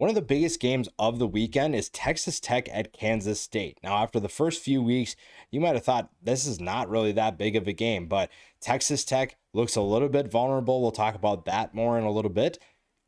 One of the biggest games of the weekend is Texas Tech at Kansas State. Now, after the first few weeks, you might have thought this is not really that big of a game, but Texas Tech looks a little bit vulnerable. We'll talk about that more in a little bit.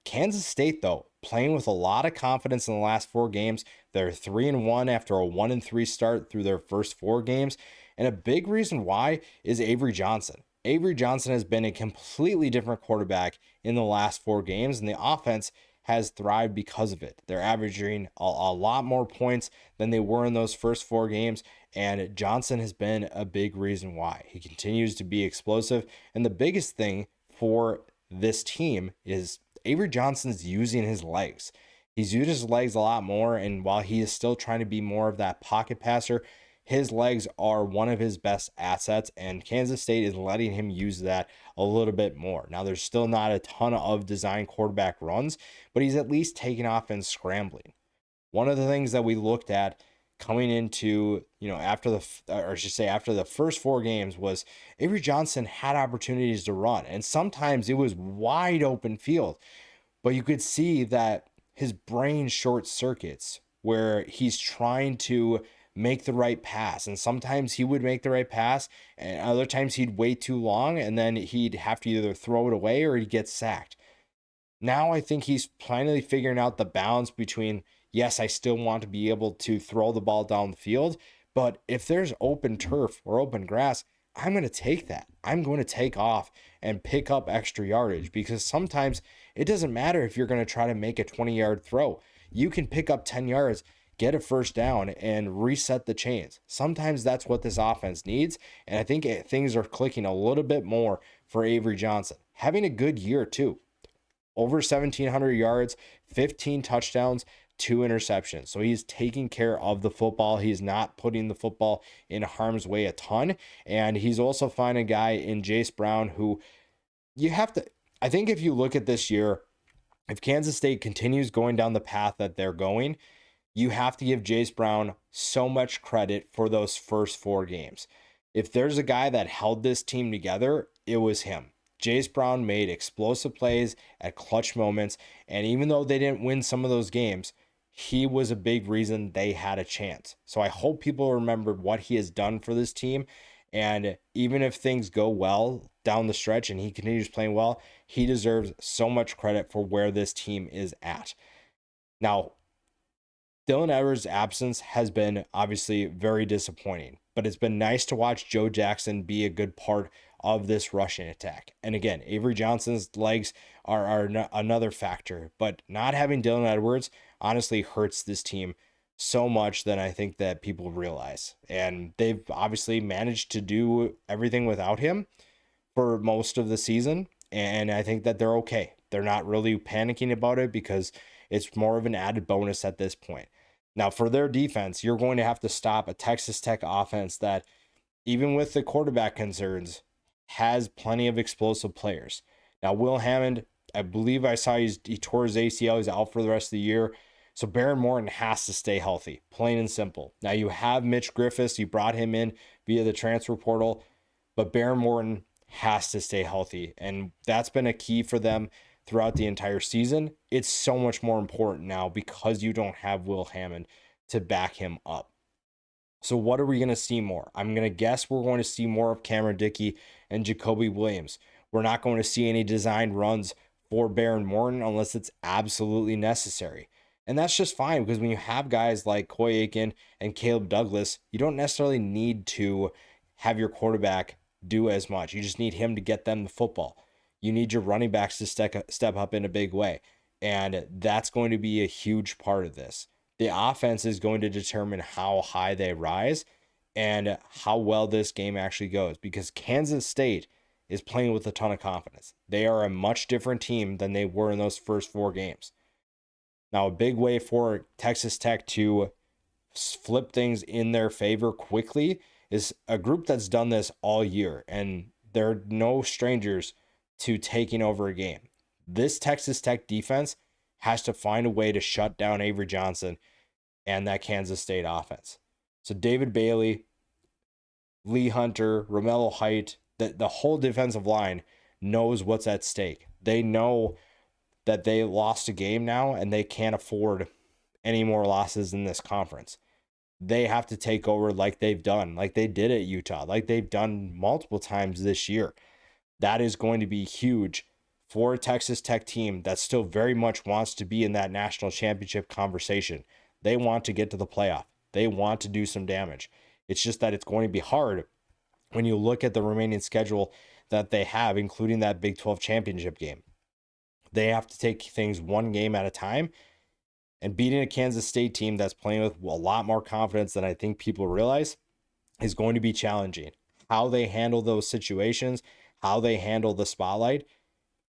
Kansas State, though, playing with a lot of confidence in the last four games. They're 3-1 after a 1-3 start through their first four games. And a big reason why is Avery Johnson. Avery Johnson has been a completely different quarterback in the last four games, and the offense has thrived because of it. They're averaging a lot more points than they were in those first four games, and Johnson has been a big reason why. He continues to be explosive, and the biggest thing for this team is Avery Johnson's using his legs. He's used his legs a lot more, and while he is still trying to be more of that pocket passer, his legs are one of his best assets, and Kansas State is letting him use that a little bit more. Now, there's still not a ton of design quarterback runs, but he's at least taking off and scrambling. One of the things that we looked at coming into, after after the first four games was Avery Johnson had opportunities to run, and sometimes it was wide open field, but you could see that his brain short circuits where he's trying to make the right pass. And sometimes he would make the right pass, and other times he'd wait too long, and then he'd have to either throw it away or he'd get sacked. Now I think he's finally figuring out the balance between, yes, I still want to be able to throw the ball down the field, but if there's open turf or open grass, I'm going to take that. I'm going to take off and pick up extra yardage, because sometimes it doesn't matter if you're going to try to make a 20-yard throw. You can pick up 10 yards, get a first down, and reset the chains. Sometimes that's what this offense needs, and I think things are clicking a little bit more for Avery Johnson. Having a good year, too. Over 1,700 yards, 15 touchdowns, 2 interceptions. So he's taking care of the football. He's not putting the football in harm's way a ton. And he's also finding a guy in Jace Brown who you have to, I think if you look at this year, if Kansas State continues going down the path that they're going, you have to give Jace Brown so much credit for those first four games. If there's a guy that held this team together, it was him. Jace Brown made explosive plays at clutch moments, and even though they didn't win some of those games, he was a big reason they had a chance. So I hope people remember what he has done for this team, and even if things go well down the stretch and he continues playing well, he deserves so much credit for where this team is at. Now, Dylan Edwards' absence has been obviously very disappointing, but it's been nice to watch Joe Jackson be a good part of this rushing attack. And again, Avery Johnson's legs are another factor, but not having Dylan Edwards honestly hurts this team so much than I think that people realize. And they've obviously managed to do everything without him for most of the season, and I think that they're okay. They're not really panicking about it because it's more of an added bonus at this point. Now, for their defense, you're going to have to stop a Texas Tech offense that, even with the quarterback concerns, has plenty of explosive players. Now, Will Hammond, I believe I saw he tore his ACL. He's out for the rest of the year. So Baron Morton has to stay healthy, plain and simple. Now, you have Mitch Griffiths. You brought him in via the transfer portal, but Baron Morton has to stay healthy, and that's been a key for them throughout the entire season. It's so much more important now because you don't have Will Hammond to back him up. So what are we going to see more? I'm going to guess we're going to see more of Cameron Dickey and Jacoby Williams. We're not going to see any designed runs for Baron Morton unless it's absolutely necessary. And that's just fine, because when you have guys like Coy Aiken and Caleb Douglas, you don't necessarily need to have your quarterback do as much. You just need him to get them the football. You need your running backs to step up in a big way. And that's going to be a huge part of this. The offense is going to determine how high they rise and how well this game actually goes, because Kansas State is playing with a ton of confidence. They are a much different team than they were in those first four games. Now, a big way for Texas Tech to flip things in their favor quickly is a group that's done this all year, and they're no strangers to taking over a game. This Texas Tech defense has to find a way to shut down Avery Johnson and that Kansas State offense. So David Bailey, Lee Hunter, Romello Height, the whole defensive line knows what's at stake. They know that they lost a game now and they can't afford any more losses in this conference. They have to take over like they've done, like they did at Utah, like they've done multiple times this year. That is going to be huge for a Texas Tech team that still very much wants to be in that national championship conversation. They want to get to the playoff. They want to do some damage. It's just that it's going to be hard when you look at the remaining schedule that they have, including that Big 12 championship game. They have to take things one game at a time, and beating a Kansas State team that's playing with a lot more confidence than I think people realize is going to be challenging. How they handle those situations, how they handle the spotlight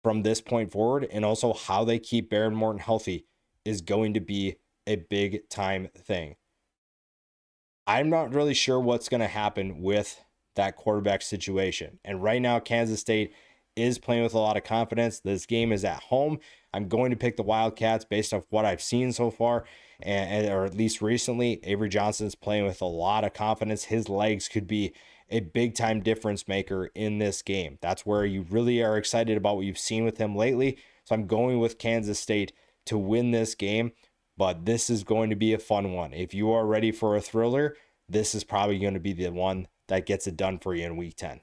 from this point forward, and also how they keep Baron Morton healthy is going to be a big time thing. I'm not really sure what's going to happen with that quarterback situation. And right now, Kansas State is playing with a lot of confidence. This game is at home. I'm going to pick the Wildcats based off what I've seen so far, or at least recently. Avery Johnson's playing with a lot of confidence. His legs could be a big time difference maker in this game. That's where you really are excited about what you've seen with him lately. So I'm going with Kansas State to win this game, but this is going to be a fun one. If you are ready for a thriller, this is probably going to be the one that gets it done for you in week 10.